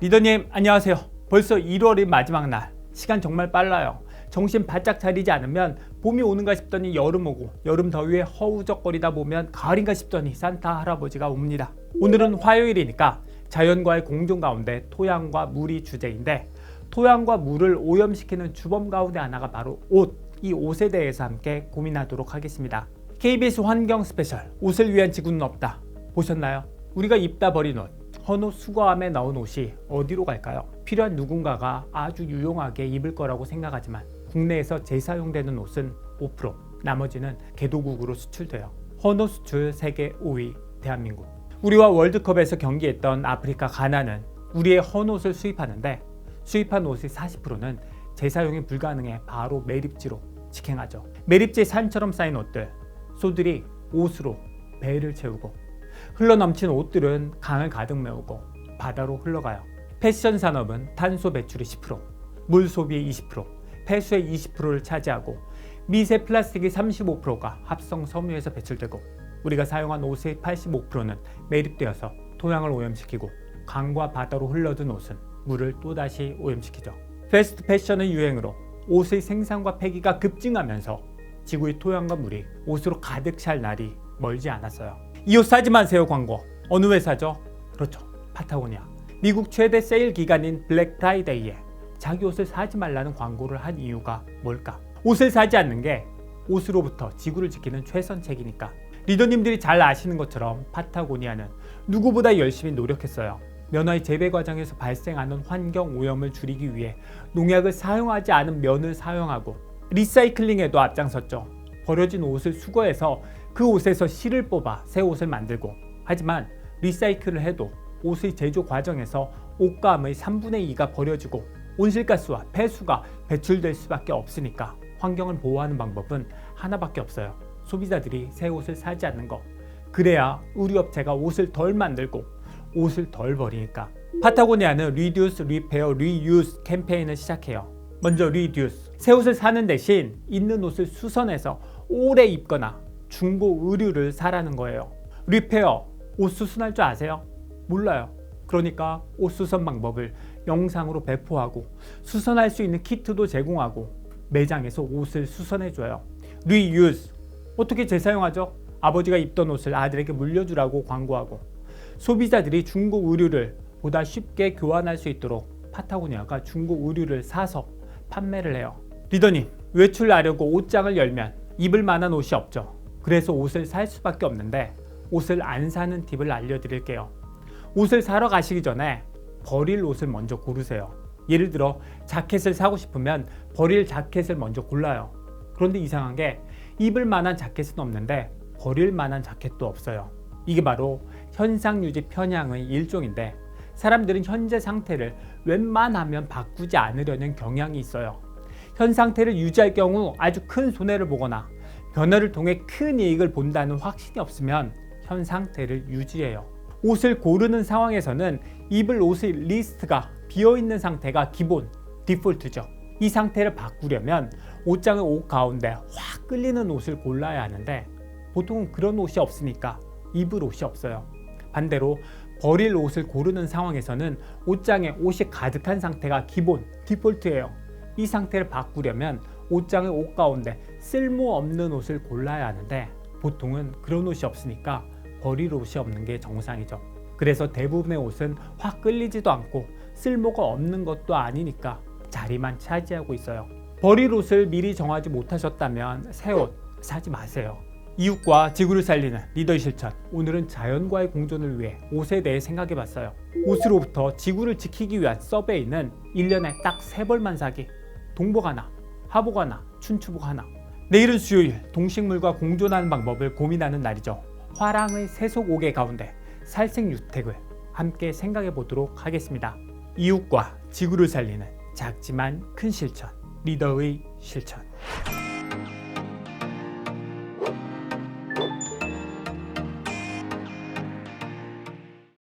리더님 안녕하세요. 벌써 1월의 마지막 날. 시간 정말 빨라요. 정신 바짝 차리지 않으면 봄이 오는가 싶더니 여름 오고, 여름 더위에 허우적거리다 보면 가을인가 싶더니 산타 할아버지가 옵니다. 오늘은 화요일이니까 자연과의 공존 가운데 토양과 물이 주제인데, 토양과 물을 오염시키는 주범 가운데 하나가 바로 옷. 이 옷에 대해서 함께 고민하도록 하겠습니다. KBS 환경 스페셜 옷을 위한 지구는 없다 보셨나요? 우리가 입다 버린 옷, 헌옷 수거함에 넣은 옷이 어디로 갈까요? 필요한 누군가가 아주 유용하게 입을 거라고 생각하지만 국내에서 재사용되는 옷은 5%, 나머지는 개도국으로 수출돼요. 헌옷 수출 세계 5위 대한민국. 우리와 월드컵에서 경기했던 아프리카 가나는 우리의 헌옷을 수입하는데, 수입한 옷의 40%는 재사용이 불가능해 바로 매립지로 직행하죠. 매립지에 산처럼 쌓인 옷들, 소들이 옷으로 배를 채우고, 흘러넘친 옷들은 강을 가득 메우고 바다로 흘러가요. 패션 산업은 탄소 배출이 10%, 물 소비의 20%, 폐수의 20%를 차지하고, 미세 플라스틱의 35%가 합성 섬유에서 배출되고, 우리가 사용한 옷의 85%는 매립되어서 토양을 오염시키고, 강과 바다로 흘러든 옷은 물을 또다시 오염시키죠. 패스트 패션의 유행으로 옷의 생산과 폐기가 급증하면서 지구의 토양과 물이 옷으로 가득 찰 날이 멀지 않았어요. 이 옷 사지 마세요 광고. 어느 회사죠? 그렇죠, 파타고니아. 미국 최대 세일 기간인 블랙 프라이데이에 자기 옷을 사지 말라는 광고를 한 이유가 뭘까? 옷을 사지 않는 게 옷으로부터 지구를 지키는 최선책이니까. 리더님들이 잘 아시는 것처럼 파타고니아는 누구보다 열심히 노력했어요. 면화의 재배 과정에서 발생하는 환경 오염을 줄이기 위해 농약을 사용하지 않은 면을 사용하고, 리사이클링에도 앞장섰죠. 버려진 옷을 수거해서 그 옷에서 실을 뽑아 새 옷을 만들고, 하지만 리사이클을 해도 옷의 제조 과정에서 옷감의 3분의 2가 버려지고 온실가스와 폐수가 배출될 수밖에 없으니까 환경을 보호하는 방법은 하나밖에 없어요. 소비자들이 새 옷을 사지 않는 것. 그래야 의류업체가 옷을 덜 만들고 옷을 덜 버리니까. 파타고니아는 Reduce, Repair, Reuse 캠페인을 시작해요. 먼저 Reduce, 새 옷을 사는 대신 있는 옷을 수선해서 오래 입거나 중고 의류를 사라는 거예요. Repair, 옷 수선할 줄 아세요? 몰라요. 그러니까 옷 수선 방법을 영상으로 배포하고, 수선할 수 있는 키트도 제공하고, 매장에서 옷을 수선해줘요. Reuse, 어떻게 재사용하죠? 아버지가 입던 옷을 아들에게 물려주라고 광고하고, 소비자들이 중고 의류를 보다 쉽게 교환할 수 있도록 파타고니아가 중고 의류를 사서 판매를 해요. 리더님, 외출하려고 옷장을 열면 입을 만한 옷이 없죠. 그래서 옷을 살 수밖에 없는데, 옷을 안 사는 팁을 알려드릴게요. 옷을 사러 가시기 전에 버릴 옷을 먼저 고르세요. 예를 들어 자켓을 사고 싶으면 버릴 자켓을 먼저 골라요. 그런데 이상한 게 입을 만한 자켓은 없는데 버릴 만한 자켓도 없어요. 이게 바로 현상유지 편향의 일종인데, 사람들은 현재 상태를 웬만하면 바꾸지 않으려는 경향이 있어요. 현 상태를 유지할 경우 아주 큰 손해를 보거나 변화를 통해 큰 이익을 본다는 확신이 없으면 현 상태를 유지해요. 옷을 고르는 상황에서는 입을 옷의 리스트가 비어있는 상태가 기본, 디폴트죠. 이 상태를 바꾸려면 옷장의 옷 가운데 확 끌리는 옷을 골라야 하는데, 보통은 그런 옷이 없으니까 입을 옷이 없어요. 반대로 버릴 옷을 고르는 상황에서는 옷장에 옷이 가득한 상태가 기본, 디폴트예요. 이 상태를 바꾸려면 옷장의 옷 가운데 쓸모없는 옷을 골라야 하는데, 보통은 그런 옷이 없으니까 버릴 옷이 없는 게 정상이죠. 그래서 대부분의 옷은 확 끌리지도 않고 쓸모가 없는 것도 아니니까 자리만 차지하고 있어요. 버릴 옷을 미리 정하지 못하셨다면 새 옷 사지 마세요. 이웃과 지구를 살리는 리더의 실천. 오늘은 자연과의 공존을 위해 옷에 대해 생각해봤어요. 옷으로부터 지구를 지키기 위한 서베이는 1년에 딱 3벌만 사기. 동복 하나, 하복 하나, 춘추복 하나. 내일은 수요일, 동식물과 공존하는 방법을 고민하는 날이죠. 화랑의 세속 5개 가운데 살생유택을 함께 생각해 보도록 하겠습니다. 이웃과 지구를 살리는 작지만 큰 실천, 리더의 실천.